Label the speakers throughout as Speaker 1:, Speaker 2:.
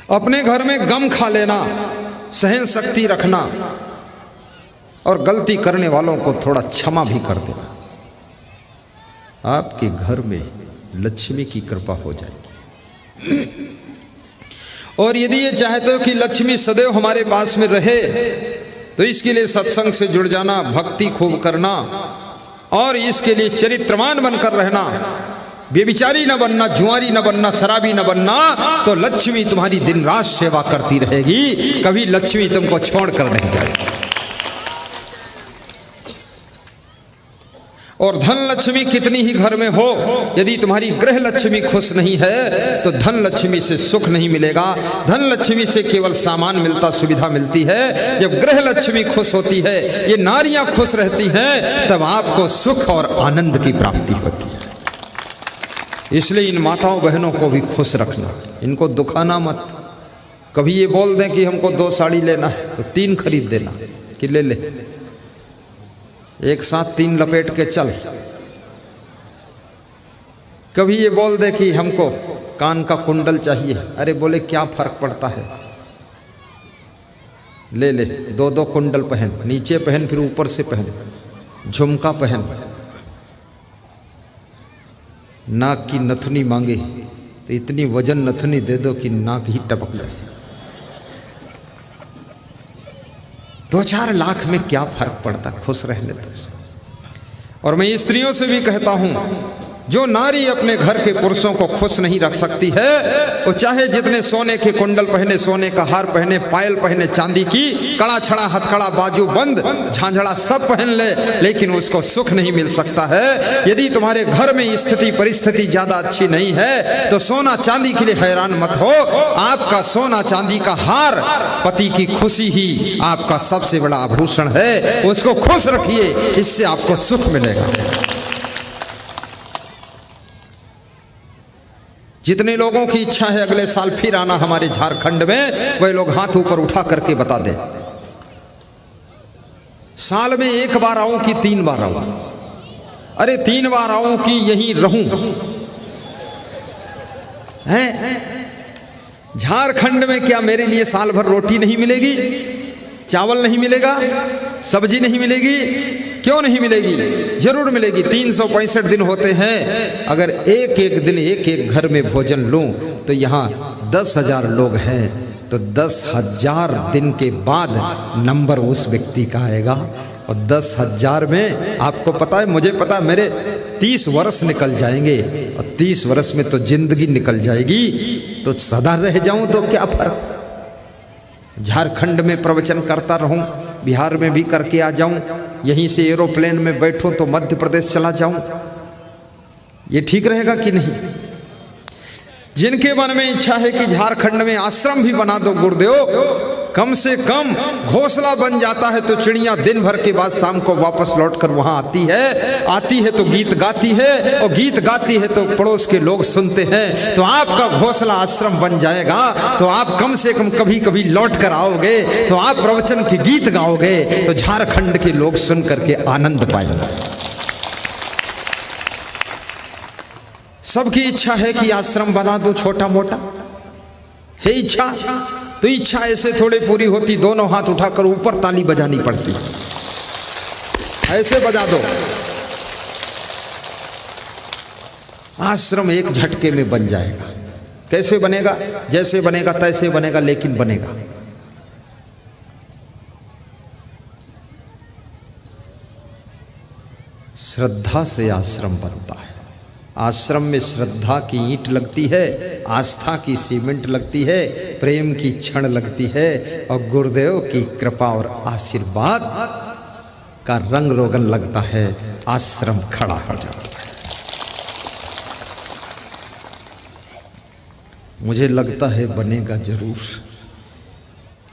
Speaker 1: अपने घर में गम खा लेना, सहन शक्ति रखना और गलती करने वालों को थोड़ा क्षमा भी कर देना, आपके घर में लक्ष्मी की कृपा हो जाएगी। और यदि ये चाहते हो कि लक्ष्मी सदैव हमारे पास में रहे तो इसके लिए सत्संग से जुड़ जाना, भक्ति खूब करना और इसके लिए चरित्रवान बनकर रहना, बेविचारी न बनना, जुआरी न बनना, शराबी न बनना, तो लक्ष्मी तुम्हारी दिन रात सेवा करती रहेगी, कभी लक्ष्मी तुमको छोड़कर नहीं जाएगी। और धन लक्ष्मी कितनी ही घर में हो, यदि तुम्हारी गृह लक्ष्मी खुश नहीं है तो धन लक्ष्मी से सुख नहीं मिलेगा। धन लक्ष्मी से केवल सामान मिलता, सुविधा मिलती है। जब गृह लक्ष्मी खुश होती है, ये नारियां खुश रहती हैं, तब आपको सुख और आनंद की प्राप्ति होती है। इसलिए इन माताओं बहनों को भी खुश रखना, इनको दुखाना मत। कभी ये बोल दें कि हमको 2 साड़ी लेना है तो 3 खरीद देना कि ले ले, एक साथ 3 लपेट के चल। कभी ये बोल दे कि हमको कान का कुंडल चाहिए, अरे बोले क्या फर्क पड़ता है, ले ले 2-2 कुंडल पहन, नीचे पहन फिर ऊपर से पहन, झुमका पहन। नाक की नथुनी मांगे तो इतनी वजन नथुनी दे दो कि नाक ही टपक जाए। 2-4 लाख में क्या फर्क पड़ता, खुश रहने दो। और मैं स्त्रियों से भी कहता हूं, जो नारी अपने घर के पुरुषों को खुश नहीं रख सकती है, वो चाहे जितने सोने के कुंडल पहने, सोने का हार पहने, पायल पहने, चांदी की, कड़ा छड़ा हथकड़ा बाजू बंद झांझड़ा सब पहन ले, लेकिन उसको सुख नहीं मिल सकता है। यदि तुम्हारे घर में स्थिति परिस्थिति ज्यादा अच्छी नहीं है तो सोना चांदी के लिए हैरान मत हो। आपका सोना चांदी का हार पति की खुशी ही आपका सबसे बड़ा आभूषण है, उसको खुश रखिए, इससे आपको सुख मिलेगा। जितने लोगों की इच्छा है अगले साल फिर आना हमारे झारखंड में, वह लोग हाथ ऊपर उठा करके बता दें। साल में 1 बार आऊं कि 3 बार आऊं? अरे 3 बार आऊं कि यहीं रहूं? हैं? झारखंड में क्या मेरे लिए साल भर रोटी नहीं मिलेगी, चावल नहीं मिलेगा, सब्जी नहीं मिलेगी? क्यों नहीं मिलेगी? जरूर मिलेगी। 365 दिन होते हैं, अगर एक एक दिन एक एक घर में भोजन लूं तो यहाँ 10,000 लोग हैं, तो 10,000 दिन के बाद नंबर उस व्यक्ति का आएगा। और 10,000 में आपको पता है, मुझे पता है, मेरे 30 वर्ष निकल जाएंगे और 30 वर्ष में तो जिंदगी निकल जाएगी, तो सदा रह जाऊं तो क्या फर्क। झारखंड में प्रवचन करता रहूं, बिहार में भी करके आ जाऊं, यहीं से एरोप्लेन में बैठूं तो मध्य प्रदेश चला जाऊं, ये ठीक रहेगा कि नहीं? जिनके मन में इच्छा है कि झारखंड में आश्रम भी बना दो गुरुदेव, कम से कम घोंसला बन जाता है तो चिड़िया दिन भर के बाद शाम को वापस लौटकर वहां आती है तो गीत गाती है, और गीत गाती है तो पड़ोस के लोग सुनते हैं, तो आपका घोंसला आश्रम बन जाएगा। तो आप कम से कम कभी कभी लौट कर आओगे तो आप प्रवचन के गीत गाओगे तो झारखंड के लोग सुन करके आनंद पाएंगे। सबकी इच्छा है कि आश्रम बना दो, छोटा मोटा है इच्छा, तो इच्छा ऐसे थोड़े पूरी होती, दोनों हाथ उठाकर ऊपर ताली बजानी पड़ती, ऐसे बजा दो। आश्रम एक झटके में बन जाएगा। कैसे बनेगा? जैसे बनेगा तैसे बनेगा, लेकिन बनेगा। श्रद्धा से आश्रम बनता है। आश्रम में श्रद्धा की ईंट लगती है, आस्था की सीमेंट लगती है, प्रेम की छड़ लगती है, और गुरुदेव की कृपा और आशीर्वाद का रंग रोगन लगता है, आश्रम खड़ा हो जाता है। मुझे लगता है बनेगा जरूर,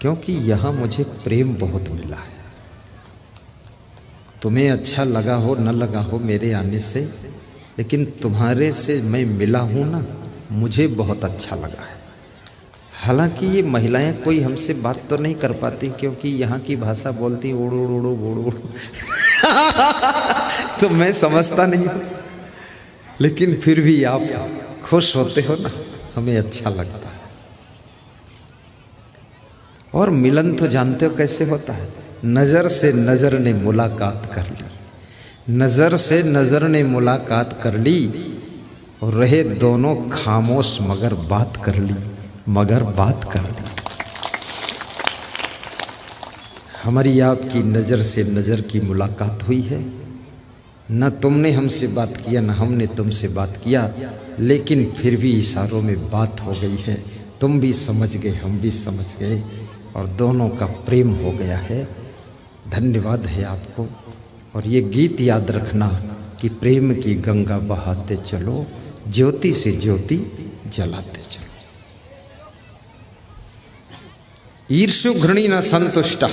Speaker 1: क्योंकि यहां मुझे प्रेम बहुत मिला है। तुम्हें अच्छा लगा हो न लगा हो मेरे आने से, लेकिन तुम्हारे से मैं मिला हूं ना, मुझे बहुत अच्छा लगा है। हालांकि ये महिलाएं कोई हमसे बात तो नहीं कर पाती, क्योंकि यहाँ की भाषा बोलती उड़ो उड़ो उड़ो तो मैं समझता नहीं, लेकिन फिर भी आप खुश होते हो ना, हमें अच्छा लगता है। और मिलन तो जानते हो कैसे होता है, नजर से नजर ने मुलाकात कर ली, नजर से नजर ने मुलाकात कर ली और रहे दोनों खामोश मगर बात कर ली, मगर बात कर ली। हमारी आपकी नजर से नजर की मुलाकात हुई है, न तुमने हमसे बात किया न हमने तुमसे बात किया, लेकिन फिर भी इशारों में बात हो गई है। तुम भी समझ गए, हम भी समझ गए और दोनों का प्रेम हो गया है। धन्यवाद है आपको। और ये गीत याद रखना कि प्रेम की गंगा बहाते चलो, ज्योति से ज्योति जलाते चलो। ईर्ष्यु घृणी न संतुष्ट,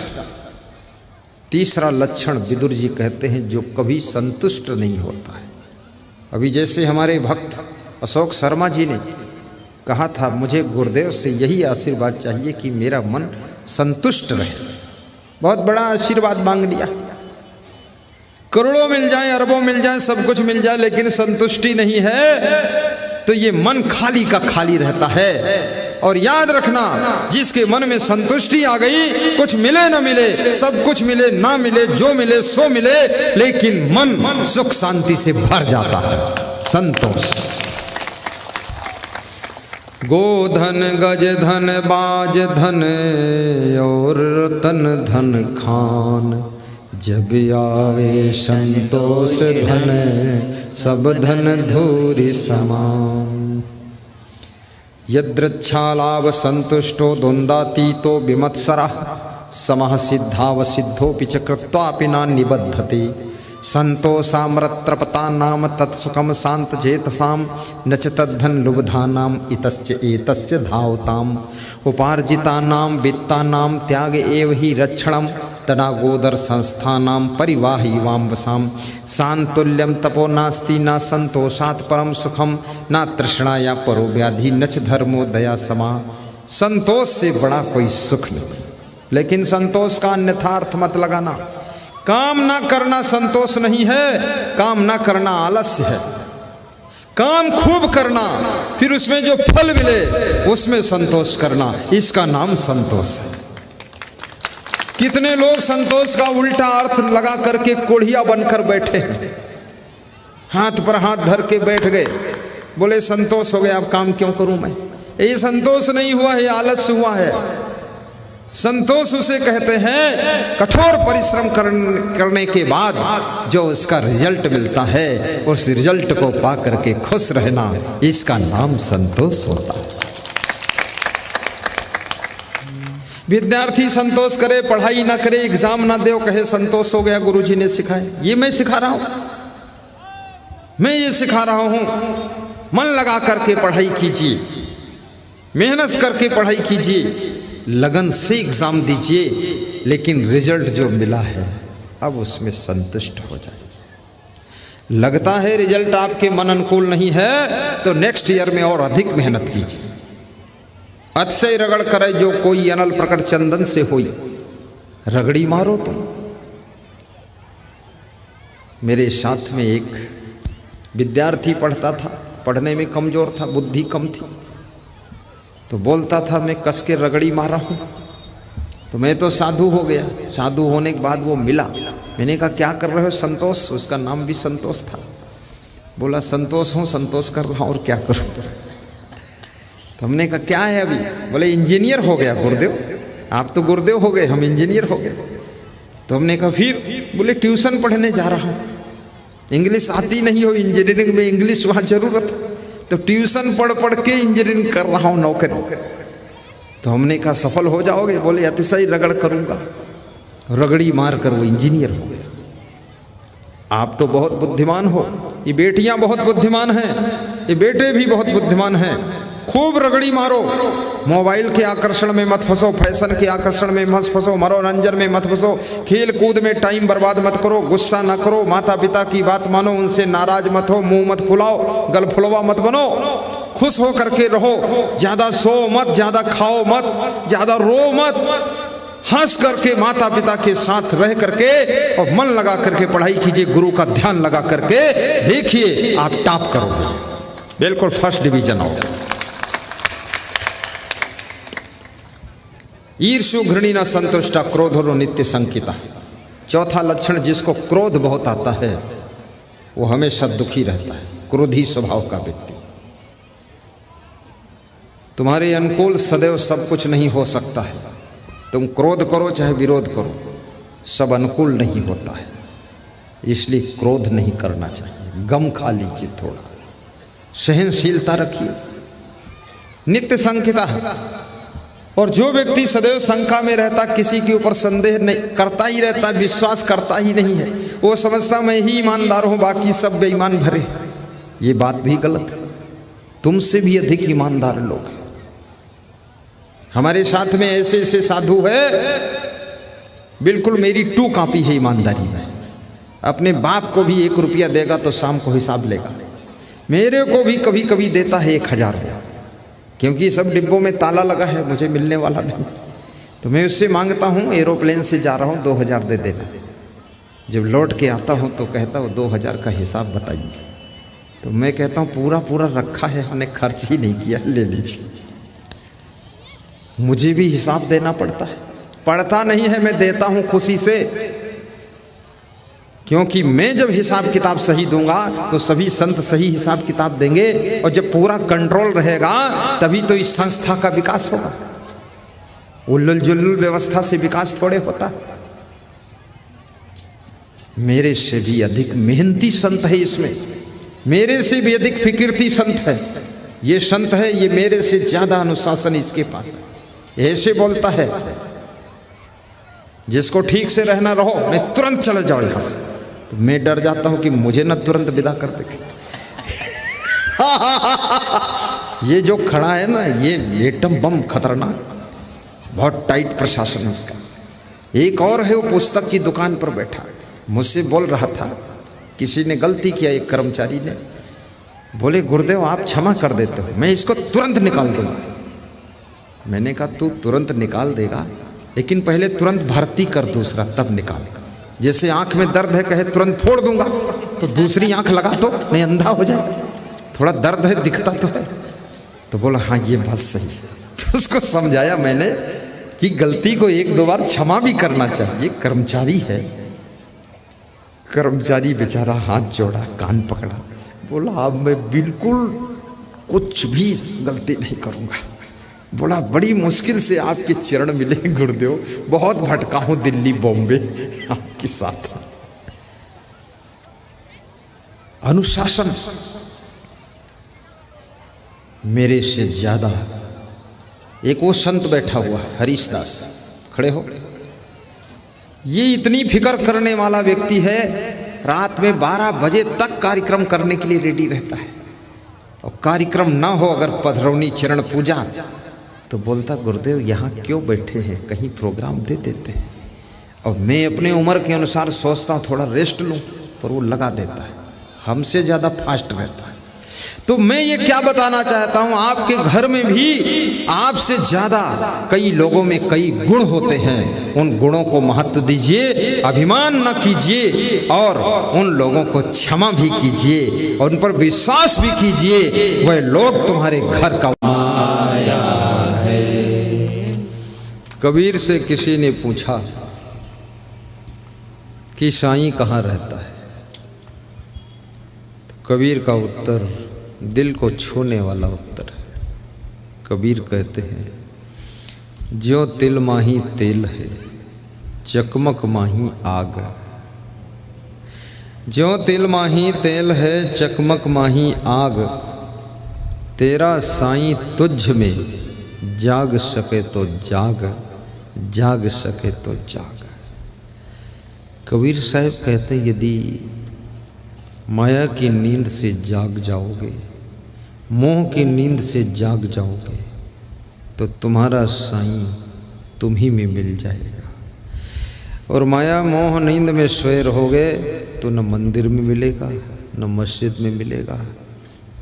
Speaker 1: तीसरा लक्षण विदुर जी कहते हैं जो कभी संतुष्ट नहीं होता है। अभी जैसे हमारे भक्त अशोक शर्मा जी ने कहा था, मुझे गुरुदेव से यही आशीर्वाद चाहिए कि मेरा मन संतुष्ट रहे। बहुत बड़ा आशीर्वाद मांग लिया, करोड़ों मिल जाए, अरबों मिल जाए, सब कुछ मिल जाए, लेकिन संतुष्टि नहीं है तो ये मन खाली का खाली रहता है। और याद रखना, जिसके मन में संतुष्टि आ गई, कुछ मिले ना मिले, सब कुछ मिले ना मिले, जो मिले सो मिले, लेकिन मन सुख शांति से भर जाता है। संतोष। गोधन गज धन बाज धन और रतन धन खान, जब आवे संतोष धन सब धन धूरि समान। यद्रच्छालाभ संतुष्टो द्वंद्वातीतो विमत्सरः, समः सिद्धाव सिद्धोऽपि च कृत्वापि न निबध्यते। संतोषामृत्रपता नाम तत्सुखम शांत चेतसाम, न च तद्धन लुब्धानाम इतश्च एतस्य धावताम। उपार्जितानाम वित्तानाम त्याग एव हि रक्षणम, तडागोदर संस्थानाम परिवाहि वाम्बसाम। सांतुल्यम तपो नास्ति न संतोषात् परम सुखम, न तृष्णाया परो व्याधि न च धर्मो दया समा। संतोष से बड़ा कोई सुख नहीं, लेकिन संतोष का अन्यथा अर्थ मत लगाना। काम ना करना संतोष नहीं है, काम ना करना आलस्य है। काम खूब करना, फिर उसमें जो फल मिले उसमें संतोष करना, इसका नाम संतोष है। कितने लोग संतोष का उल्टा अर्थ लगा करके कोढ़िया बनकर बैठे हैं, हाथ पर हाथ धर के बैठ गए, बोले संतोष हो गया, अब काम क्यों करूं मैं। ये संतोष नहीं हुआ है, आलस्य हुआ है। संतोष उसे कहते हैं कठोर परिश्रम करने के बाद जो उसका रिजल्ट मिलता है, उस रिजल्ट को पा करके खुश रहना, इसका नाम संतोष होता है। विद्यार्थी संतोष करे, पढ़ाई ना करे, एग्जाम ना दे, कहे संतोष हो गया, गुरुजी ने सिखाया। ये मैं सिखा रहा हूं, मैं ये सिखा रहा हूं। मन लगा करके पढ़ाई कीजिए, मेहनत करके पढ़ाई कीजिए, लगन से एग्जाम दीजिए, लेकिन रिजल्ट जो मिला है अब उसमें संतुष्ट हो जाइए। लगता है रिजल्ट आपके मन अनुकूल नहीं है तो नेक्स्ट ईयर में और अधिक मेहनत कीजिए। अतिशय रगड़ करे जो कोई अनल प्रकट चंदन से होई, रगड़ी मारो तुम। मेरे साथ में एक विद्यार्थी पढ़ता था, पढ़ने में कमजोर था, बुद्धि कम थी, तो बोलता था मैं कस के रगड़ी मारा हूं। तो मैं तो साधु हो गया। साधु होने के बाद वो मिला, मैंने कहा क्या कर रहे हो? संतोष, उसका नाम भी संतोष था। बोला संतोष हूँ, संतोष कर रहा हूँ, और क्या करूँ। तो हमने कहा क्या है अभी? बोले इंजीनियर हो गया गुरुदेव। आप तो गुरुदेव हो गए, हम इंजीनियर हो गए। तो हमने कहा फिर? बोले ट्यूशन पढ़ने जा रहा हूँ। इंग्लिश आती नहीं हो, इंजीनियरिंग में इंग्लिश वहाँ जरूरत, तो ट्यूशन पढ़ पढ़ के इंजीनियरिंग कर रहा हूँ, नौकरी। तो हमने कहा सफल हो जाओगे? बोले अतिशय रगड़ करूँगा। रगड़ी मार कर वो इंजीनियर हो गया। आप तो बहुत बुद्धिमान हो, ये बेटियां बहुत बुद्धिमान हैं, ये बेटे भी बहुत बुद्धिमान हैं। खूब रगड़ी मारो, मोबाइल के आकर्षण में मत फंसो, फैशन के आकर्षण में मत फंसो, मनोरंजन में मत फंसो, खेल कूद में टाइम बर्बाद मत करो, गुस्सा ना करो, माता पिता की बात मानो, उनसे नाराज मत हो, मुंह मत फुलाओ, गल फुलवा मत बनो, खुश हो करके रहो, ज्यादा सो मत, ज्यादा खाओ मत, ज्यादा रो मत, हंस करके माता पिता के साथ रह करके और मन लगा करके पढ़ाई कीजिए, गुरु का ध्यान लगा करके देखिए आप टॉप करोगे, बिल्कुल फर्स्ट डिवीजन होगा। ईर्ष्यो घृणी न संतुष्टा क्रोधो नित्य संकिता। चौथा लक्षण, जिसको क्रोध बहुत आता है वो हमेशा दुखी रहता है, क्रोधी स्वभाव का व्यक्ति। तुम्हारे अनुकूल सदैव सब कुछ नहीं हो सकता है। तुम क्रोध करो चाहे विरोध करो, सब अनुकूल नहीं होता है, इसलिए क्रोध नहीं करना चाहिए। गम खा लीजिए, थोड़ा सहनशीलता रखिए। नित्य संकिता है, और जो व्यक्ति सदैव शंका में रहता, किसी के ऊपर संदेह नहीं करता ही रहता, विश्वास करता ही नहीं है, वो समझता मैं ही ईमानदार हूं, बाकी सब बेईमान भरे। ये बात भी गलत है। तुमसे भी अधिक ईमानदार लोग हैं। हमारे साथ में ऐसे ऐसे साधु है, बिल्कुल मेरी 2 कॉपी है ईमानदारी में। अपने बाप को भी 1 रुपया देगा तो शाम को हिसाब लेगा। मेरे को भी कभी कभी देता है 1000 रुपया, क्योंकि सब डिब्बों में ताला लगा है, मुझे मिलने वाला नहीं। तो मैं उससे मांगता हूँ, एरोप्लेन से जा रहा हूँ, 2000 दे देना। जब लौट के आता हूँ तो कहता हूँ 2000 का हिसाब बताइए। तो मैं कहता हूँ पूरा पूरा रखा है, हमने खर्च ही नहीं किया, ले लीजिए। मुझे भी हिसाब देना पड़ता है। पड़ता नहीं है, मैं देता हूँ खुशी से, क्योंकि मैं जब हिसाब किताब सही दूंगा तो सभी संत सही हिसाब किताब देंगे, और जब पूरा कंट्रोल रहेगा तभी तो इस संस्था का विकास होगा। उल्लुल जुल्लुल व्यवस्था से विकास थोड़े होता। मेरे से भी अधिक मेहनती संत है इसमें, मेरे से भी अधिक फिकिरती संत है। ये संत है, ये मेरे से ज्यादा अनुशासन इसके पास है। ऐसे बोलता है, जिसको ठीक से रहना रहो, नहीं तुरंत चले जाओ यहां से। तो मैं डर जाता हूं कि मुझे ना तुरंत विदा कर दे। ये जो खड़ा है ना, ये एटम बम खतरनाक, बहुत टाइट प्रशासन है इसका। एक और है, वो पुस्तक की दुकान पर बैठा, मुझसे बोल रहा था, किसी ने गलती किया, एक कर्मचारी ने, बोले गुरुदेव आप क्षमा कर देते हो, मैं इसको तुरंत निकाल दूंगा। मैंने कहा तू तुरंत निकाल देगा, लेकिन पहले तुरंत भर्ती कर दूसरा, तब निकाल। जैसे आंख में दर्द है, कहे तुरंत फोड़ दूंगा, तो दूसरी आंख लगा तो नहीं अंधा हो जाए। थोड़ा दर्द है, दिखता तो है। तो बोला हाँ ये बात सही। तो उसको समझाया मैंने कि गलती को 1-2 बार क्षमा भी करना चाहिए। कर्मचारी है, कर्मचारी बेचारा हाथ जोड़ा, कान पकड़ा, बोला अब मैं बिल्कुल कुछ भी गलती नहीं करूंगा। बोला बड़ी मुश्किल से आपके चरण मिले गुरुदेव, बहुत भटका हूं दिल्ली बॉम्बे आपके साथ। अनुशासन मेरे से ज्यादा। एक वो संत बैठा हुआ हरीश दास, खड़े हो। ये इतनी फिक्र करने वाला व्यक्ति है, रात में 12 बजे तक कार्यक्रम करने के लिए रेडी रहता है। और कार्यक्रम ना हो अगर पधरौनी चरण पूजा, तो बोलता गुरुदेव यहाँ क्यों बैठे हैं, कहीं प्रोग्राम दे देते हैं। और मैं अपने उम्र के अनुसार सोचता हूँ थोड़ा रेस्ट लूँ, पर वो लगा देता है, हमसे ज़्यादा फास्ट रहता है। तो मैं ये क्या बताना चाहता हूँ, आपके घर में भी आपसे ज़्यादा कई लोगों में कई गुण होते हैं। उन गुणों को महत्व दीजिए, अभिमान न कीजिए, और उन लोगों को क्षमा भी कीजिए, और उन पर विश्वास भी कीजिए। वह लोग तुम्हारे घर का आया है। कबीर से किसी ने पूछा कि साईं कहाँ रहता है, तो कबीर का उत्तर दिल को छूने वाला उत्तर है। कबीर कहते हैं, ज्यों तिल माही तेल है, चकमक माही आग। ज्यों तिल माही तेल है, चकमक माही आग। तेरा साईं तुझ में जाग सके तो जाग, जाग सके तो जाग। कबीर साहब कहते, यदि माया की नींद से जाग जाओगे, मोह की नींद से जाग जाओगे, तो तुम्हारा साईं तुम ही में मिल जाएगा। और माया मोह नींद में सोए रहोगे तो न मंदिर में मिलेगा, न मस्जिद में मिलेगा।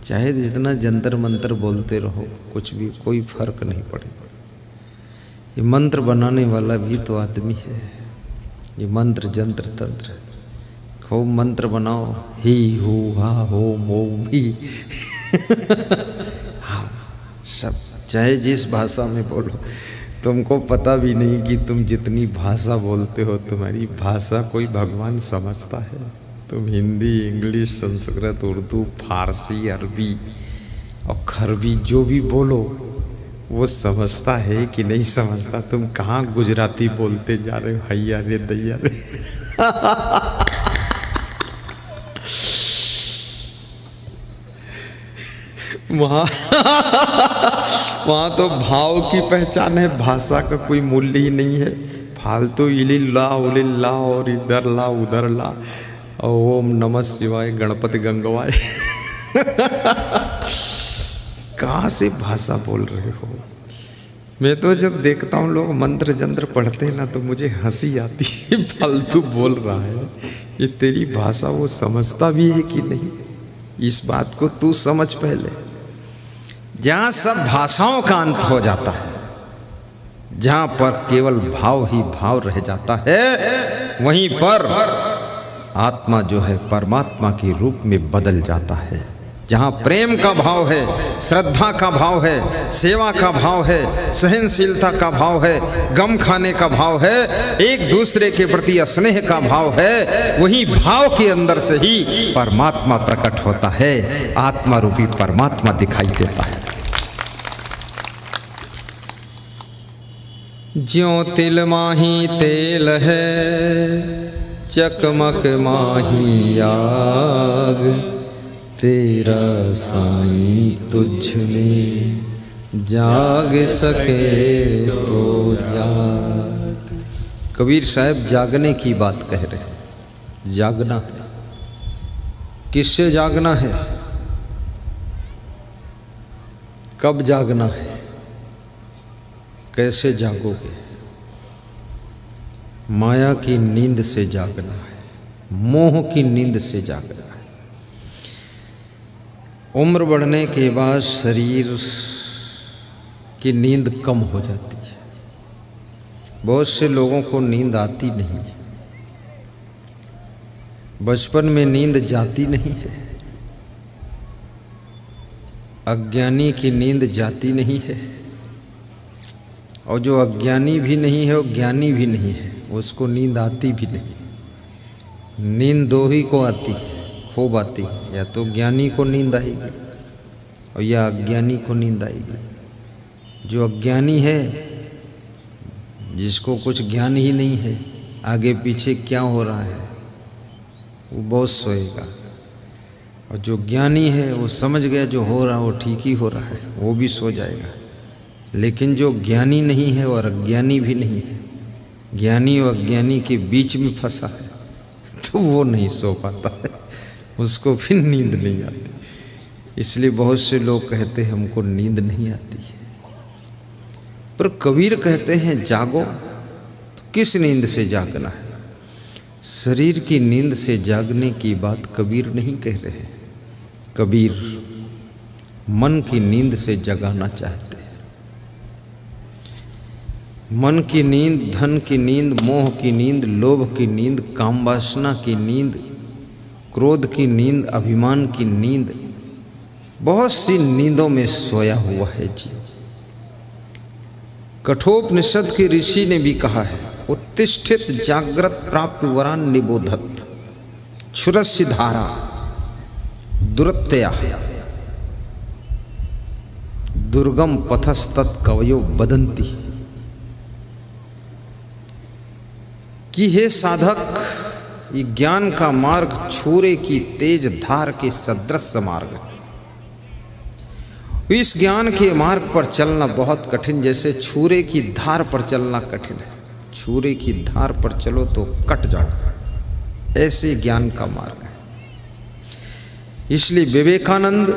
Speaker 1: चाहे जितना जंतर मंतर बोलते रहो, कुछ भी कोई फर्क नहीं पड़ेगा। ये मंत्र बनाने वाला भी तो आदमी है। ये मंत्र जंत्र तंत्र, खूब मंत्र बनाओ, ही हु हा हो मो भी हाँ, सब चाहे जिस भाषा में बोलो, तुमको पता भी नहीं कि तुम जितनी भाषा बोलते हो तुम्हारी भाषा कोई भगवान समझता है। तुम हिंदी, इंग्लिश, संस्कृत, उर्दू, फारसी, अरबी और खरबी जो भी बोलो वो समझता है कि नहीं समझता। तुम कहाँ गुजराती बोलते जा रहे हो, हैया रे दैया रे। वहाँ तो भाव की पहचान है, भाषा का कोई मूल्य ही नहीं है। फालतू इलिल्ला उलिल्ला और इधर ला उधर ला, ओम नमः शिवाय, गणपति गंगवाय। कहाँ से भाषा बोल रहे हो? मैं तो जब देखता हूँ लोग मंत्र जंत्र पढ़ते हैं ना तो मुझे हंसी आती है। फालतू बोल रहा है, ये तेरी भाषा वो समझता भी है कि नहीं, इस बात को तू समझ पहले। जहाँ सब भाषाओं का अंत हो जाता है, जहाँ पर केवल भाव ही भाव रह जाता है, वहीं पर आत्मा जो है परमात्मा के रूप में बदल जाता है। जहाँ प्रेम का भाव है, श्रद्धा का भाव है, सेवा का भाव है, सहनशीलता का भाव है, गम खाने का भाव है, एक दूसरे के प्रति स्नेह का भाव है, वही भाव के अंदर से ही परमात्मा प्रकट होता है, आत्मा रूपी परमात्मा दिखाई देता है। ज्यों तिल माही तेल है, चकमक माही आग, तेरा साईं तुझ में जाग सके तो जाग। कबीर साहब जागने की बात कह रहे हैं। जागना है, किससे जागना है, कब जागना है, कैसे जागोगे? माया की नींद से जागना है, मोह की नींद से जागना है। उम्र बढ़ने के बाद शरीर की नींद कम हो जाती है। बहुत से लोगों को नींद आती नहीं है, बचपन में नींद जाती नहीं है, अज्ञानी की नींद जाती नहीं है, और जो अज्ञानी भी नहीं है वो ज्ञानी भी नहीं है, उसको नींद आती भी नहीं। नींद दो ही को आती है, खूब आती है, या तो ज्ञानी को नींद आएगी और या अज्ञानी को नींद आएगी। जो अज्ञानी है, जिसको कुछ ज्ञान ही नहीं है आगे पीछे क्या हो रहा है, वो बहुत सोएगा। और जो ज्ञानी है वो समझ गया जो हो रहा है वो ठीक ही हो रहा है, वो भी सो जाएगा। लेकिन जो ज्ञानी नहीं है और अज्ञानी भी नहीं है, ज्ञानी और अज्ञानी के बीच में फंसा है, तो वो नहीं सो पाता है, उसको फिर नींद नहीं आती। इसलिए बहुत से लोग कहते हैं हमको नींद नहीं आती है। पर कबीर कहते हैं जागो। तो किस नींद से जागना है? शरीर की नींद से जागने की बात कबीर नहीं कह रहे। कबीर मन की नींद से जगाना चाहते हैं। मन की नींद, धन की नींद, मोह की नींद, लोभ की नींद, काम वासना की नींद, क्रोध की नींद, अभिमान की नींद, बहुत सी नींदों में सोया हुआ है जी। कठोपनिषद के ऋषि ने भी कहा है, उत्तिष्ठित जागृत प्राप्त वरान निबोधत, क्षुरस्य धारा दुरत्या दुर्गम पथस्तत् कवयो बदंती। कि हे साधक, ये ज्ञान का मार्ग छुरे की तेज धार के सदृश मार्ग है। इस ज्ञान के मार्ग पर चलना बहुत कठिन, जैसे छुरे की धार पर चलना कठिन है। छुरे की धार पर चलो तो कट जाओ, ऐसे ज्ञान का मार्ग है। इसलिए विवेकानंद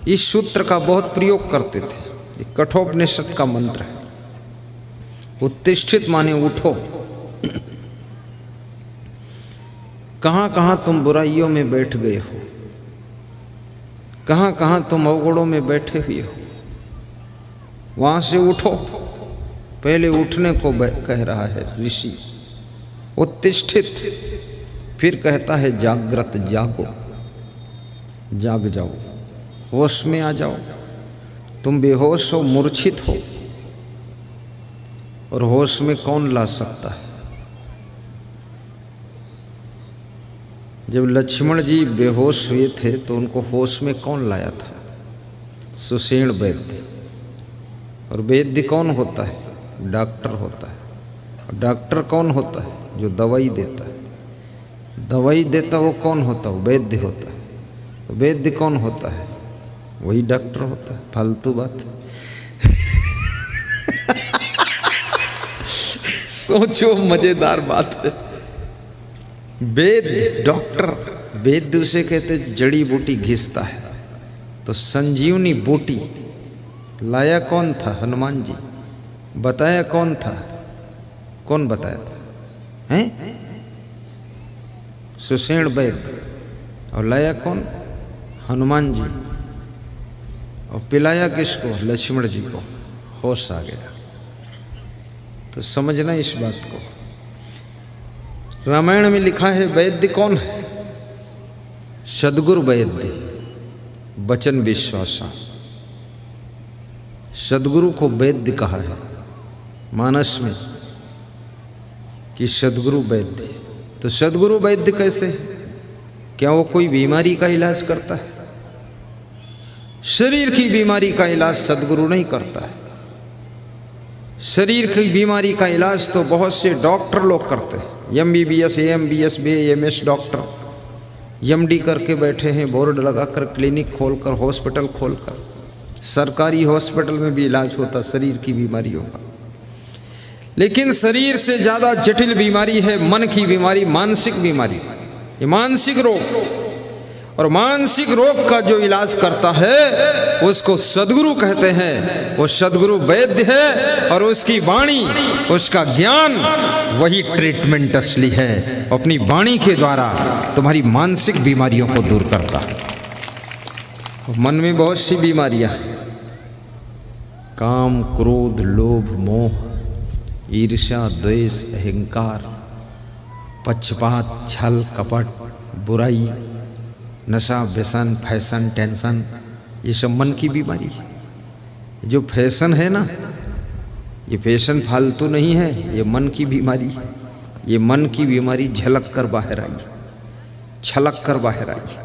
Speaker 1: इस सूत्र का बहुत प्रयोग करते थे। ये कठोपनिषद का मंत्र है। उत्तिष्ठित माने उठो। कहाँ कहाँ तुम बुराइयों में बैठ गए हो, कहाँ कहाँ तुम अवगुणों में बैठे हुए हो, वहाँ से उठो। पहले उठने को कह रहा है ऋषि, उत्तिष्ठित। फिर कहता है जागृत, जागो, जाग जाओ, होश में आ जाओ। तुम बेहोश हो, मूर्छित हो, और होश में कौन ला सकता है? जब लक्ष्मण जी बेहोश हुए थे तो उनको होश में कौन लाया था? सुषेण वैद्य। और वैद्य कौन होता है? डॉक्टर होता है। और डॉक्टर कौन होता है? जो दवाई देता है। दवाई देता वो कौन होता है? वैद्य होता है। तो वैद्य कौन होता है? वही डॉक्टर होता है। फालतू बात। सोचो, मजेदार बात है। वैद्य, डॉक्टर, वैद्य उसे कहते जड़ी बूटी घिसता है। तो संजीवनी बूटी लाया कौन था? हनुमान जी। बताया कौन था? कौन बताया था? हैं? सुषेण वैद्य। और लाया कौन? हनुमान जी। और पिलाया किसको? लक्ष्मण जी को। होश आ गया। तो समझना इस बात को। रामायण में लिखा है वैद्य कौन है? सद्गुरु वैद्य, वचन विश्वासा। सद्गुरु को वैद्य कहा है मानस में कि सद्गुरु वैद्य। तो सद्गुरु वैद्य कैसे? क्या वो कोई बीमारी का इलाज करता है? शरीर की बीमारी का इलाज सद्गुरु नहीं करता है। शरीर की बीमारी का इलाज तो बहुत से डॉक्टर लोग करते हैं। MBBS, AMBS, BAMS doctor MD करके बैठे हैं, बोर्ड लगाकर, क्लिनिक खोलकर, हॉस्पिटल खोलकर। सरकारी हॉस्पिटल में भी इलाज होता शरीर की बीमारियों का। लेकिन शरीर से ज़्यादा जटिल बीमारी है मन की बीमारी, मानसिक बीमारी। ये मानसिक रोग, और मानसिक रोग का जो इलाज करता है उसको सद्गुरु कहते हैं। वो सद्गुरु वैद्य है और उसकी वाणी, उसका ज्ञान वही ट्रीटमेंट असली है। अपनी वाणी के द्वारा तुम्हारी मानसिक बीमारियों को दूर करता है। मन में बहुत सी बीमारियां, काम, क्रोध, लोभ, मोह, ईर्ष्या, द्वेष, अहंकार, पक्षपात, छल, कपट, बुराई, नशा, व्यसन, फैशन, टेंशन, ये सब मन की बीमारी है। जो फैशन है ना, ये फैशन फालतू नहीं है, ये मन की बीमारी है। ये मन की बीमारी झलक कर बाहर आई, छलक कर बाहर आई।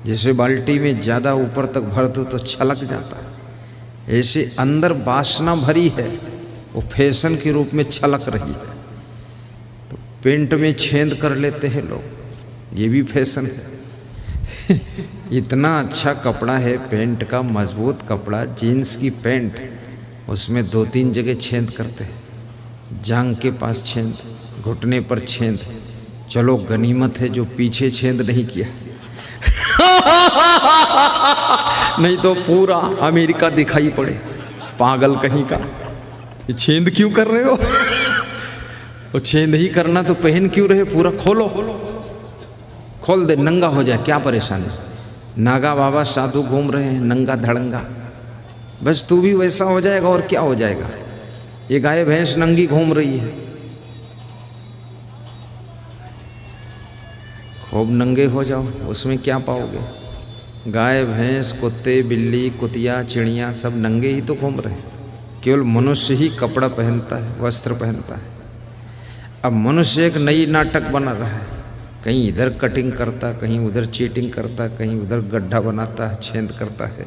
Speaker 1: जैसे बाल्टी में ज़्यादा ऊपर तक भर दो तो छलक जाता है, ऐसे अंदर वासना भरी है, वो फैशन के रूप में छलक रही है। तो पेंट में छेद कर लेते हैं लोग, ये भी फैशन है। इतना अच्छा कपड़ा है पेंट का, मजबूत कपड़ा, जीन्स की पेंट, उसमें 2-3 जगह छेद करते हैं। जांग के पास छेद, घुटने पर छेद। चलो गनीमत है जो पीछे छेद नहीं किया। नहीं तो पूरा अमेरिका दिखाई पड़े, पागल कहीं का। ये छेद क्यों कर रहे हो? वो छेद ही करना तो पहन क्यों रहे? पूरा खोलो, खोल दे, नंगा हो जाए, क्या परेशानी? नागा बाबा साधु घूम रहे हैं नंगा धड़ंगा, बस तू भी वैसा हो जाएगा और क्या हो जाएगा। ये गाय भैंस नंगी घूम रही है, खूब नंगे हो जाओ, उसमें क्या पाओगे? गाय भैंस, कुत्ते, बिल्ली, कुतिया, चिड़िया सब नंगे ही तो घूम रहे हैं। केवल मनुष्य ही कपड़ा पहनता है, वस्त्र पहनता है। अब मनुष्य एक नई नाटक बना रहा है, कहीं इधर कटिंग करता, कहीं उधर चीटिंग करता, कहीं उधर गड्ढा बनाता है, छेद करता है।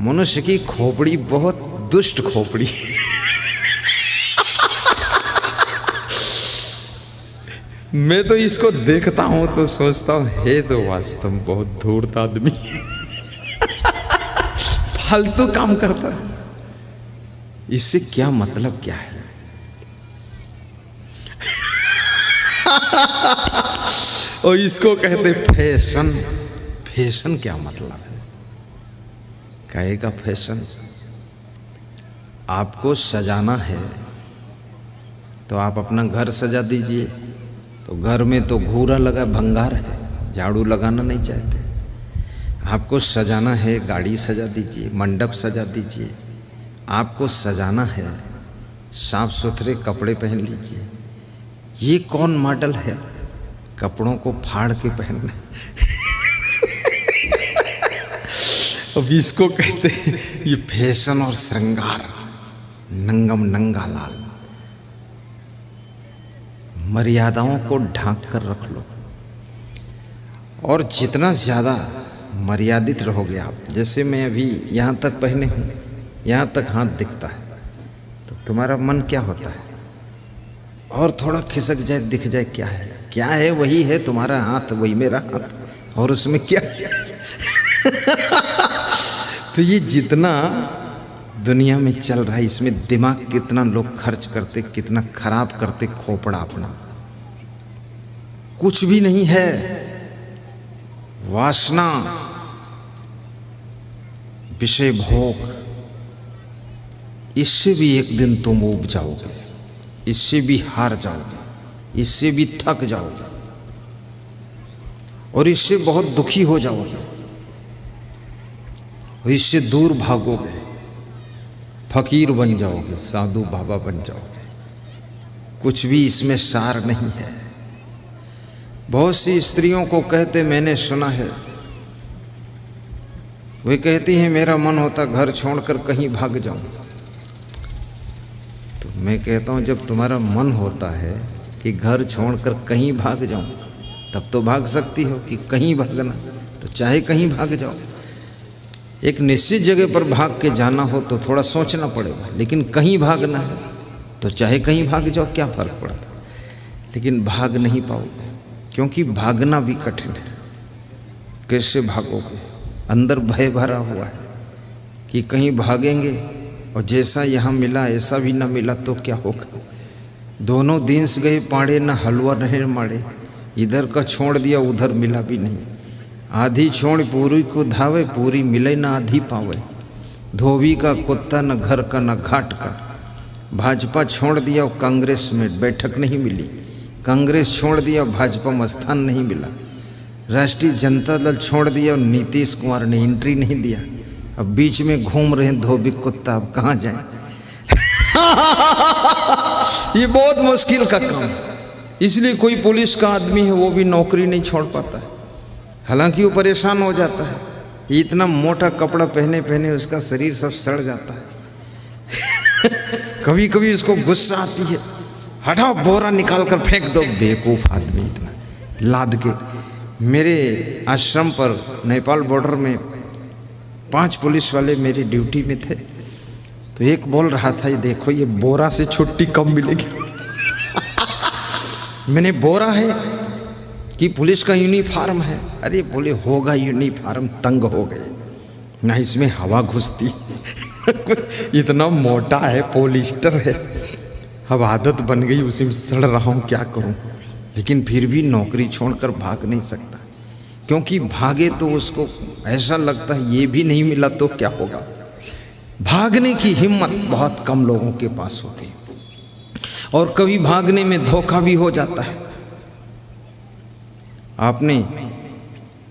Speaker 1: मनुष्य की खोपड़ी बहुत दुष्ट खोपड़ी। मैं तो इसको देखता हूं तो सोचता हूं, हे तो वास्तव में बहुत धूर्त आदमी। फालतू काम करता है, इससे क्या मतलब क्या है? और इसको कहते फैशन। फैशन क्या मतलब है? कहेगा फैशन, आपको सजाना है तो आप अपना घर सजा दीजिए। तो घर में तो घूरा लगा भंगार है, झाड़ू लगाना नहीं चाहते। आपको सजाना है, गाड़ी सजा दीजिए, मंडप सजा दीजिए। आपको सजाना है, साफ सुथरे कपड़े पहन लीजिए। ये कौन मॉडल है? कपड़ों को फाड़ के पहनना। अब इसको कहते हैं ये फैशन और श्रृंगार। नंगम नंगा लाल। मर्यादाओं को ढांक कर रख लो, और जितना ज़्यादा मर्यादित रहोगे आप, जैसे मैं अभी यहाँ तक पहने हूँ, यहाँ तक हाथ दिखता है, तो तुम्हारा मन क्या होता है, और थोड़ा खिसक जाए, दिख जाए, क्या है, क्या है, वही है तुम्हारा हाथ, वही मेरा हाथ, और उसमें क्या तो ये जितना दुनिया में चल रहा है, इसमें दिमाग कितना लोग खर्च करते, कितना खराब करते खोपड़ा अपना, कुछ भी नहीं है। वासना, विषय भोग, इससे भी एक दिन तुम ऊब जाओगे, इससे भी हार जाओगे, इससे भी थक जाओगे, और इससे बहुत दुखी हो जाओगे, और इससे दूर भागोगे, फकीर बन जाओगे, साधु बाबा बन जाओगे। कुछ भी इसमें सार नहीं है। बहुत सी स्त्रियों को कहते मैंने सुना है, वे कहती हैं मेरा मन होता घर छोड़कर कहीं भाग जाऊं। तो मैं कहता हूं जब तुम्हारा मन होता है कि घर छोड़कर कहीं भाग जाऊं, तब तो भाग सकती हो कि कहीं भागना, तो चाहे कहीं भाग जाओ। एक निश्चित जगह पर भाग के जाना हो तो थोड़ा सोचना पड़ेगा, लेकिन कहीं भागना है तो चाहे कहीं भाग जाओ, क्या फर्क पड़ता। लेकिन भाग नहीं पाओगे, क्योंकि भागना भी कठिन है। कैसे भागोगे? अंदर भय भरा हुआ है कि कहीं भागेंगे और जैसा यहाँ मिला ऐसा भी ना मिला तो क्या होगा। दोनों दिन से गए पाड़े, ना हलवा रहे माड़े, इधर का छोड़ दिया उधर मिला भी नहीं। आधी छोड़ पूरी को धावे, पूरी मिले ना आधी पावे। धोबी का कुत्ता न घर का न घाट का। भाजपा छोड़ दिया कांग्रेस में बैठक नहीं मिली, कांग्रेस छोड़ दिया भाजपा में स्थान नहीं मिला। राष्ट्रीय जनता दल छोड़ दिया और नीतीश कुमार ने एंट्री नहीं दिया। अब बीच में घूम रहे हैं धोबी कुत्ता, अब कहाँ जाए ये बहुत मुश्किल का काम। इसलिए कोई पुलिस का आदमी है वो भी नौकरी नहीं छोड़ पाता है, हालांकि वो परेशान हो जाता है। इतना मोटा कपड़ा पहने पहने उसका शरीर सब सड़ जाता है कभी कभी उसको गुस्सा आती है, हटाओ बोरा निकाल कर फेंक दो। बेवकूफ आदमी इतना लाद के। मेरे आश्रम पर नेपाल बॉर्डर में 5 पुलिस वाले मेरी ड्यूटी में थे, तो एक बोल रहा था ये देखो ये बोरा से छुट्टी कब मिलेगी मैंने बोरा है कि पुलिस का यूनिफॉर्म है। अरे बोले होगा यूनिफॉर्म, तंग हो गए ना, इसमें हवा घुसती इतना मोटा है, पॉलिस्टर है। अब आदत बन गई, उसी में सड़ रहा हूँ, क्या करूँ। लेकिन फिर भी नौकरी छोड़कर भाग नहीं सकता, क्योंकि भागे तो उसको ऐसा लगता है ये भी नहीं मिला तो क्या होगा। भागने की हिम्मत बहुत कम लोगों के पास होती है, और कभी भागने में धोखा भी हो जाता है। आपने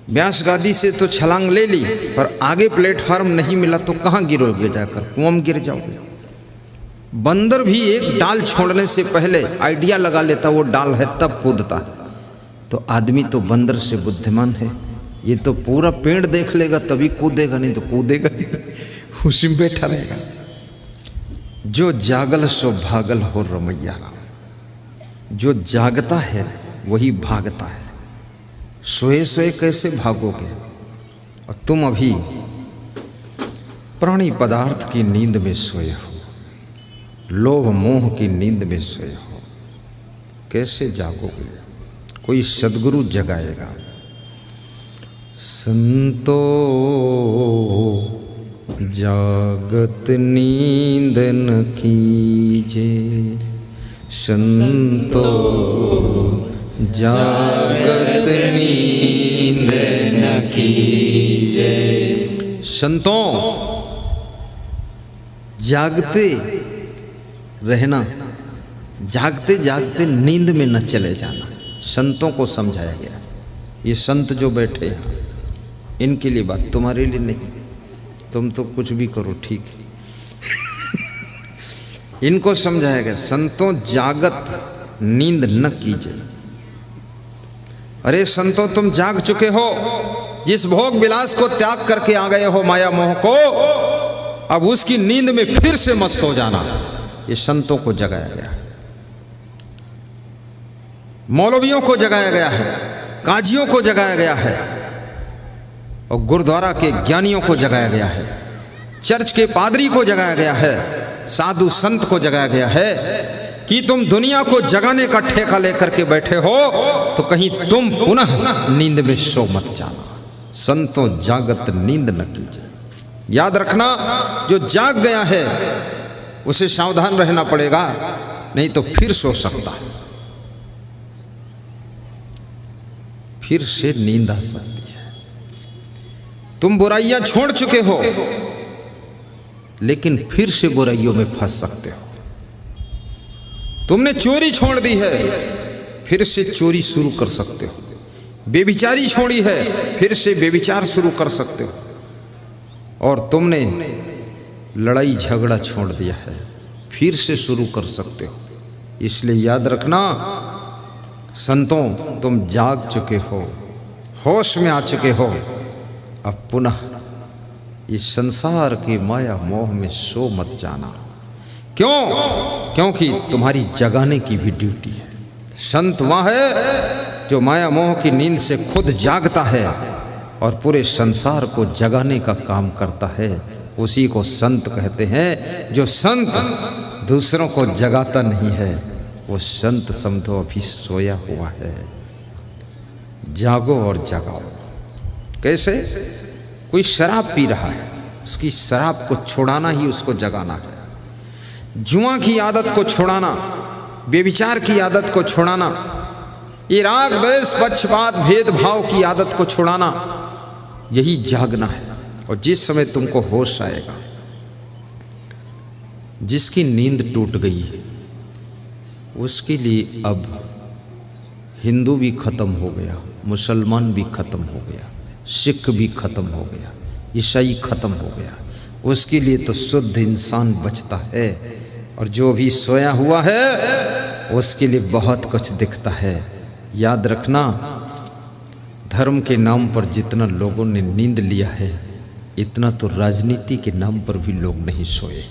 Speaker 1: व्यास गादी से तो छलांग ले ली, पर आगे प्लेटफार्म नहीं मिला तो कहाँ गिरोगे जाकर? कुआं में गिर जाओगे। बंदर भी एक डाल छोड़ने से पहले आइडिया लगा लेता वो डाल है तब कूदता। तो आदमी तो बंदर से बुद्धिमान है, ये तो पूरा पेड़ देख लेगा तभी कूदेगा, नहीं तो कूदेगा उसी में बैठा रहेगा। जो जागल सो भागल हो रमैया राम। जो जागता है वही भागता है। सोए सोए कैसे भागोगे? और तुम अभी प्राणी पदार्थ की नींद में सोए हो, लोभ मोह की नींद में सोए हो, कैसे जागोगे? कोई सद्गुरु जगाएगा। संतो जागत नींद न कीजे, संतो जागत नींद न कीजे। संतों, जागते रहना, जागते जागते नींद में न चले जाना, संतों को समझाया गया। ये संत जो बैठे हैं इनके लिए बात, तुम्हारे लिए नहीं। तुम तो कुछ भी करो ठीक है इनको समझाया गया, संतों जागत नींद न कीजिए। अरे संतों, तुम जाग चुके हो, जिस भोग विलास को त्याग करके आ गए हो माया मोह को, अब उसकी नींद में फिर से मत सो जाना। ये संतों को जगाया गया है, मौलवियों को जगाया गया है, काजियों को जगाया गया है और गुरुद्वारा के ज्ञानियों को जगाया गया है, चर्च के पादरी को जगाया गया है, साधु संत को जगाया गया है कि तुम दुनिया को जगाने का ठेका लेकर के बैठे हो तो कहीं तुम पुनः नींद में सो मत जाना। संतों जागत नींद न कीजिए। याद रखना, जो जाग गया है उसे सावधान रहना पड़ेगा, नहीं तो फिर सो सकता है, फिर से नींद आ सकती है। तुम बुराइयां छोड़ चुके हो लेकिन फिर से बुराइयों में फंस सकते हो। तुमने चोरी छोड़ दी है, फिर से चोरी शुरू कर सकते हो। बेविचारी छोड़ी है, फिर से बेविचार शुरू कर सकते हो। और तुमने लड़ाई झगड़ा छोड़ दिया है, फिर से शुरू कर सकते हो। इसलिए याद रखना, संतों तुम जाग चुके हो, होश में आ चुके हो, अब पुनः इस संसार की माया मोह में सो मत जाना। क्यों? क्योंकि तुम्हारी जगाने की भी ड्यूटी है। संत वह है जो माया मोह की नींद से खुद जागता है और पूरे संसार को जगाने का काम करता है। उसी को संत कहते हैं। जो संत दूसरों को जगाता नहीं है वो संत समझो अभी सोया हुआ है। जागो और जगाओ। कैसे? कोई शराब पी रहा है, उसकी शराब को छुड़ाना ही उसको जगाना है। जुआ की आदत को छुड़ाना, बेविचार की आदत को छुड़ाना, ये राग द्वेष पक्षपात भेदभाव की आदत को छुड़ाना, यही जागना है। और जिस समय तुमको होश आएगा, जिसकी नींद टूट गई है उसके लिए अब हिंदू भी खत्म हो गया, मुसलमान भी खत्म हो गया, सिख भी खत्म हो गया, ईसाई खत्म हो गया। उसके लिए तो शुद्ध इंसान बचता है। और जो भी सोया हुआ है उसके लिए बहुत कुछ दिखता है। याद रखना, धर्म के नाम पर जितना लोगों ने नींद लिया है, इतना तो राजनीति के नाम पर भी लोग नहीं सोए।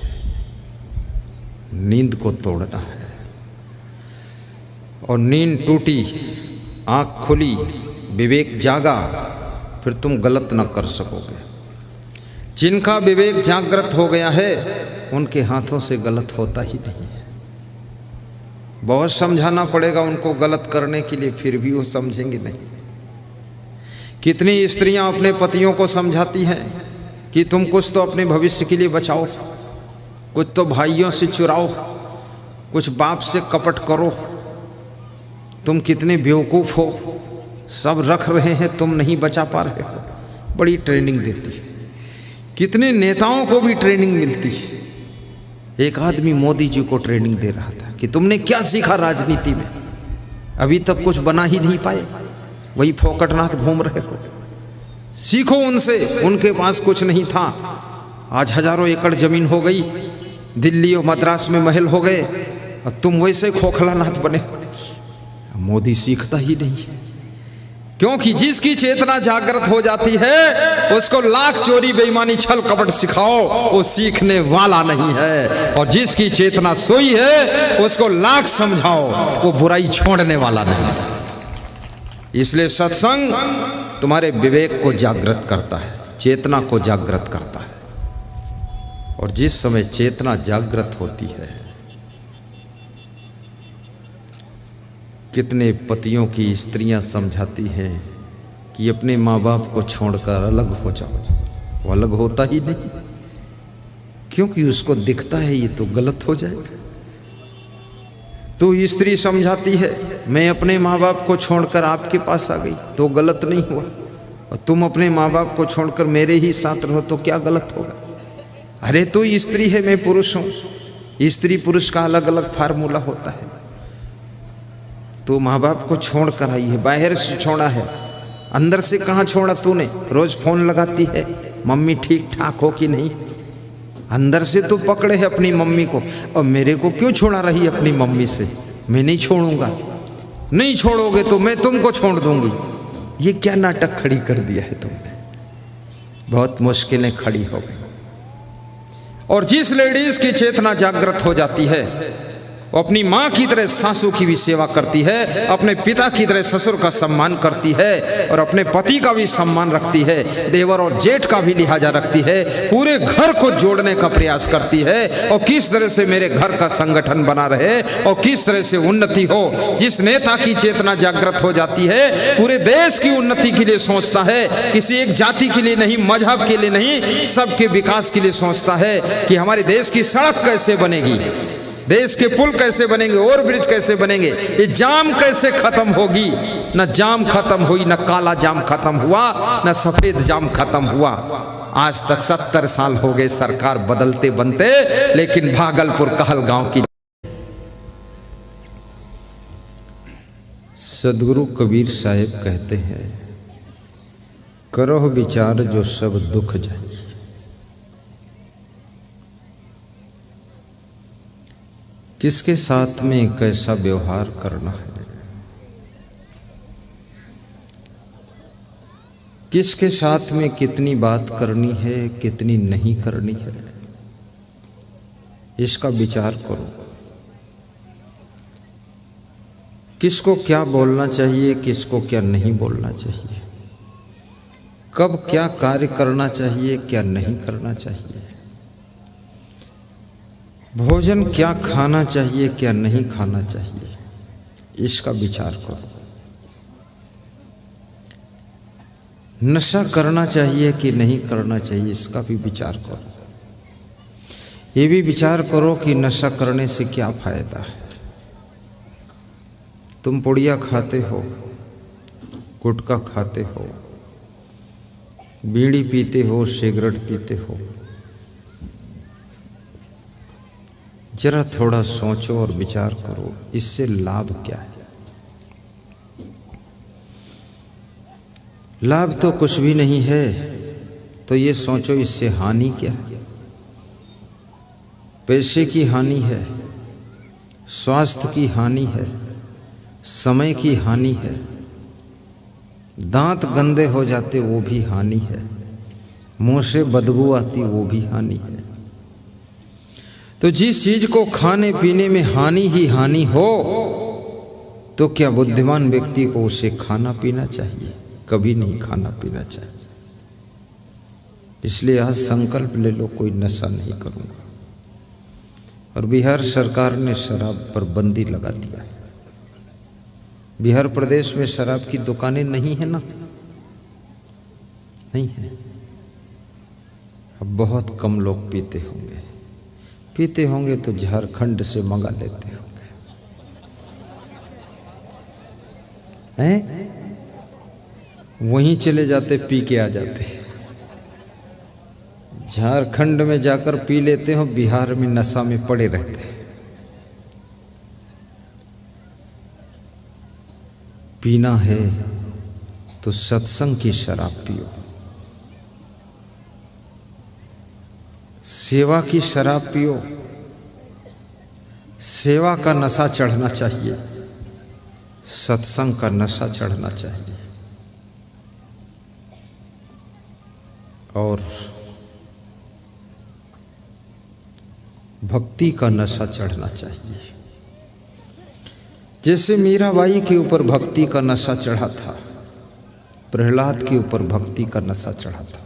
Speaker 1: नींद को तोड़ना है। और नींद टूटी, आँख खुली, विवेक जागा, फिर तुम गलत न कर सकोगे। जिनका विवेक जागृत हो गया है उनके हाथों से गलत होता ही नहीं है। बहुत समझाना पड़ेगा उनको गलत करने के लिए, फिर भी वो समझेंगे नहीं। कितनी स्त्रियां अपने पतियों को समझाती हैं कि तुम कुछ तो अपने भविष्य के लिए बचाओ, कुछ तो भाइयों से चुराओ, कुछ बाप से कपट करो। तुम कितने बेवकूफ़ हो, सब रख रहे हैं, तुम नहीं बचा पा रहे हो। बड़ी ट्रेनिंग देती है। कितने नेताओं को भी ट्रेनिंग मिलती है। एक आदमी मोदी जी को ट्रेनिंग दे रहा था कि तुमने क्या सीखा राजनीति में, अभी तक कुछ बना ही नहीं पाए, वही फोकटनाथ घूम रहे हो। सीखो उनसे, उनके पास कुछ नहीं था, आज हजारों एकड़ जमीन हो गई, दिल्ली और मद्रास में महल हो गए, और तुम वैसे खोखलानाथ बने। मोदी सीखता ही नहीं है, क्योंकि जिसकी चेतना जागृत हो जाती है उसको लाख चोरी बेईमानी छल कपट सिखाओ, वो सीखने वाला नहीं है। और जिसकी चेतना सोई है उसको लाख समझाओ, वो बुराई छोड़ने वाला नहीं है। इसलिए सत्संग तुम्हारे विवेक को जागृत करता है, चेतना को जागृत करता है। और जिस समय चेतना जागृत होती है, कितने पतियों की स्त्रियां समझाती हैं कि अपने माँ बाप को छोड़कर अलग हो जाओ, वो अलग होता ही नहीं, क्योंकि उसको दिखता है ये तो गलत हो जाएगा। तो स्त्री समझाती है मैं अपने माँ बाप को छोड़कर आपके पास आ गई तो गलत नहीं हुआ, और तुम अपने माँ बाप को छोड़कर मेरे ही साथ रहो तो क्या गलत होगा। अरे तो स्त्री है, मैं पुरुष हूँ, स्त्री पुरुष का अलग अलग फार्मूला होता है। तो माँ बाप को छोड़ कर आई है, बाहर से छोड़ा है, अंदर से कहाँ छोड़ा तूने। रोज फोन लगाती है मम्मी ठीक ठाक हो कि नहीं, अंदर से तो पकड़े है अपनी मम्मी को, और मेरे को क्यों छोड़ा रही अपनी मम्मी से। मैं नहीं छोड़ूंगा, नहीं छोड़ोगे तो मैं तुमको छोड़ दूंगी। ये क्या नाटक खड़ी कर दिया है तुमने। बहुत मुश्किलें खड़ी हो गई। और जिस लेडीज की चेतना जागृत हो जाती है वो अपनी माँ की तरह सासू की भी सेवा करती है, अपने पिता की तरह ससुर का सम्मान करती है और अपने पति का भी सम्मान रखती है, देवर और जेठ का भी लिहाजा रखती है, पूरे घर को जोड़ने का प्रयास करती है और किस तरह से मेरे घर का संगठन बना रहे और किस तरह से उन्नति हो। जिस नेता की चेतना जागृत हो जाती है पूरे देश की उन्नति के लिए सोचता है, किसी एक जाति के लिए नहीं, मजहब के लिए नहीं, सबके विकास के लिए सोचता है कि हमारे देश की सड़क कैसे बनेगी, देश के पुल कैसे बनेंगे, ओवर ब्रिज कैसे बनेंगे, ये जाम कैसे खत्म होगी। न जाम खत्म हुई, न काला जाम खत्म हुआ, न सफेद जाम खत्म हुआ। आज तक 70 साल हो गए सरकार बदलते बनते, लेकिन भागलपुर कहलगांव की। सदगुरु कबीर साहिब कहते हैं, करो विचार जो सब दुख जाए। किसके साथ में कैसा व्यवहार करना है, किसके साथ में कितनी बात करनी है, कितनी नहीं करनी है, इसका विचार करो। किसको क्या बोलना चाहिए, किसको क्या नहीं बोलना चाहिए, कब क्या कार्य करना चाहिए, क्या नहीं करना चाहिए, भोजन क्या खाना चाहिए, क्या नहीं खाना चाहिए, इसका विचार करो। नशा करना चाहिए कि नहीं करना चाहिए, इसका भी विचार करो। ये भी विचार करो कि नशा करने से क्या फायदा है। तुम पुड़िया खाते हो, गुटखा खाते हो, बीड़ी पीते हो, सिगरेट पीते हो, जरा थोड़ा सोचो और विचार करो, इससे लाभ क्या है। लाभ तो कुछ भी नहीं है, तो ये सोचो इससे हानि क्या है। पैसे की हानि है, स्वास्थ्य की हानि है, समय की हानि है, दांत गंदे हो जाते वो भी हानि है, मुंह से बदबू आती वो भी हानि है। तो जिस चीज को खाने पीने में हानि ही हानि हो, तो क्या बुद्धिमान व्यक्ति को उसे खाना पीना चाहिए? कभी नहीं खाना पीना चाहिए। इसलिए आज संकल्प ले लो, कोई नशा नहीं करूंगा। और बिहार सरकार ने शराब पर बंदी लगा दिया है। बिहार प्रदेश में शराब की दुकानें नहीं है ना, नहीं है। अब बहुत कम लोग पीते होंगे, पीते होंगे तो झारखंड से मंगा लेते होंगे, हैं? वहीं चले जाते, पी के आ जाते। झारखंड में जाकर पी लेते हो, बिहार में नशा में पड़े रहते। पीना है तो सत्संग की शराब पियो, सेवा की शराब पियो। सेवा का नशा चढ़ना चाहिए, सत्संग का नशा चढ़ना चाहिए, और भक्ति का नशा चढ़ना चाहिए। जैसे मीराबाई के ऊपर भक्ति का नशा चढ़ा था, प्रहलाद के ऊपर भक्ति का नशा चढ़ा था।